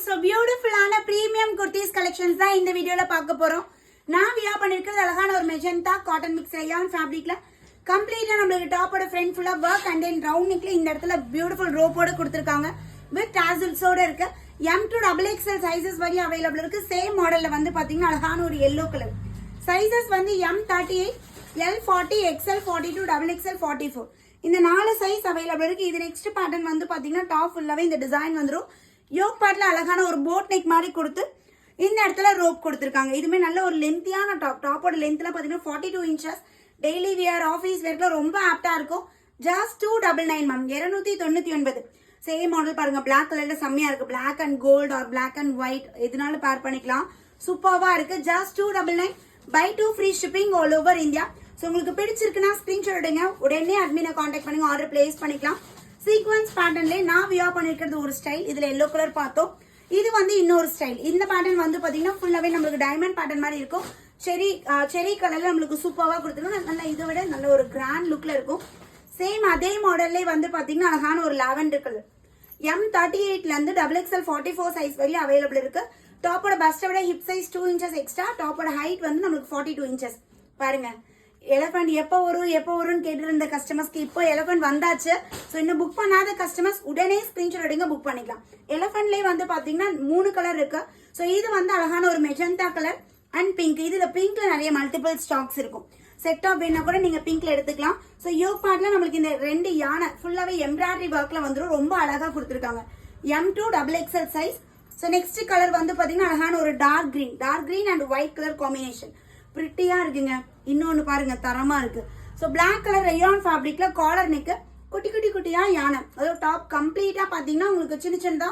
So beautiful premium kurtis collections தான் இந்த வீடியோல பார்க்க போறோம். நான் வியர் பண்ணிருக்கிறது அழகான ஒரு மெஜந்தா காட்டன் மிக்ஸ் rayon fabricல கம்ப்ளீட்டா நமக்கு டாப்போட ஃப்ரண்ட் ஃபுல்லா வர்க் அண்ட் தென் ரவுண்ட் நெக்ல இந்த இடத்துல பியூட்டிஃபுல் ரோப்போட கொடுத்திருக்காங்க. வித் tasselsோட இருக்கு. M to XXL sizes வரை அவேலபிள் இருக்கு. சேம் மாடல்ல வந்து பாத்தீங்கன்னா அழகான ஒரு yellow கலர். சைஸஸ் வந்து M38, L40, XL42, XXL 44. இந்த நாலு சைஸ் அவைலபிள் இருக்கு. இது நெக்ஸ்ட் பேட்டர்ன் வந்து பாத்தீங்கன்னா டாப் ஃபுல்லாவே இந்த டிசைன் வந்துரும். யோக் பார்ட்ல அழகான ஒரு போட் நெக் மாதிரி கொடுத்து இந்த இடத்துல ரோப் கொடுத்திருக்காங்க. இதுமே நல்ல ஒரு லென்த்தியான டாப்போட லென்த்ல பாத்தீங்கன்னா 42 inches. டெய்லி வியர் ஆஃபீஸ் வேர்ல ரொம்ப ஆப்டா இருக்கும். Just 299 ma'am, 299. சேம் மாடல் பாருங்க, பிளாக் கலர்ல செம்மையா இருக்கு. Black and gold or black and white எதுனாலும் பேர் பண்ணிக்கலாம். சூப்பர்வா இருக்கு. Just 299. Buy 2 free shipping all over India. So உங்களுக்கு பிடிச்சிருக்குன்னா ஸ்கிரீன்ஷாட் எடுங்க, உடனே அட்மினை காண்டாக்ட் பண்ணுங்க, ஆர்டர் பிளேஸ் பண்ணிக்கலாம். சீக்வன்ஸ் பேட்டர்ன்ல நான் வியர் பண்ணிருக்கிறது ஒரு ஸ்டைல். இதுல எல்லோ கலர் பார்த்தோம். இது வந்து இன்னொரு ஸ்டைல். இந்த பேட்டர்ன் வந்து பாத்தீங்கன்னா ஃபுல்லாவே நம்மளுக்கு டைமண்ட் பேட்டர்ன் மாதிரி இருக்கும். செரி கலர்ல நம்மளுக்கு சூப்பர்வா கொடுத்துருக்கோம். நல்ல இதை விட நல்ல ஒரு கிராண்ட் லுக்ல இருக்கும். சேம் அதே மாடல்லே வந்து பாத்தீங்கன்னா அழகான ஒரு லாவெண்டர் கலர். M38ல இருந்து XXL 44 சைஸ் வரையும் அவைலபிள் இருக்கு. டாப்போட பஸ்ட்டை விட ஹிப் சைஸ் 2 inches எக்ஸ்ட்ரா. டாப்போட ஹைட் வந்து நமக்கு 42 inches. பாருங்க, எலஃபண்ட் எப்போ வரும்னு கேட்டு இருந்த கஸ்டமர்ஸ்க்கு இப்போ எலஃபண்ட் வந்தாச்சு. ஸோ இன்னும் புக் பண்ணாத கஸ்டமர்ஸ் உடனே ஸ்கிரீன்ஷாட் எடுங்க, புக் பண்ணிக்கலாம். எலஃபண்ட்லேயே வந்து பாத்தீங்கன்னா 3 கலர் இருக்கு. ஸோ இது வந்து அழகான ஒரு மெஜந்தா கலர் அண்ட் பிங்க். இதுல பிங்க்ல நிறைய மல்டிபிள் ஸ்டாக்ஸ் இருக்கும். செட் ஆஃப் வேணா கூட நீங்க பிங்க்ல எடுத்துக்கலாம். ஸோ யோக் பார்ட்ல நம்மளுக்கு இந்த 2 யானை ஃபுல்லாவே எம்ப்ராய்டரி ஒர்க்ல வந்துடும். ரொம்ப அழகா கொடுத்துருக்காங்க. M to XXL size. So next colour வந்து பாத்தீங்கன்னா அழகான ஒரு dark green and white colour combination. பிரிட்டியா இருக்குங்க. இன்னொன்னு பாருங்க, தரமா இருக்கு. ஸோ பிளாக் கலர் ரயான் ஃபேப்ரிக்ல காலர் நெக், குட்டியா யானை. அதாவது டாப் கம்ப்ளீட்டா பாத்தீங்கன்னா உங்களுக்கு சின்னதா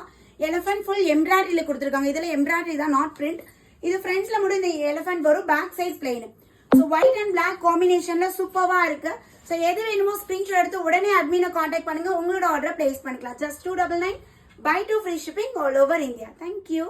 எலிஃபென்ட் ஃபுல் எம்ப்ராய்டரியில கொடுத்துருக்காங்க. இதுல எம்ப்ராய்டரி தான், நாட் பிரிண்ட். இது ஃப்ரண்ட்ஸ்ல மட்டும் இந்த எலிஃபென்ட் வரும், back side plain. So white and black காம்பினேஷன்ல சூப்பர்வா இருக்கு. ஸோ எது வேணுமோ ஸ்கிரீன்ஷாட் எடுத்து உடனே அட்மினை காண்டாக்ட் பண்ணுங்க, உங்களோட ஆர்டர் பிளேஸ் பண்ணிக்கலாம். Just 299. Buy 2 free shipping all over India. Thank you.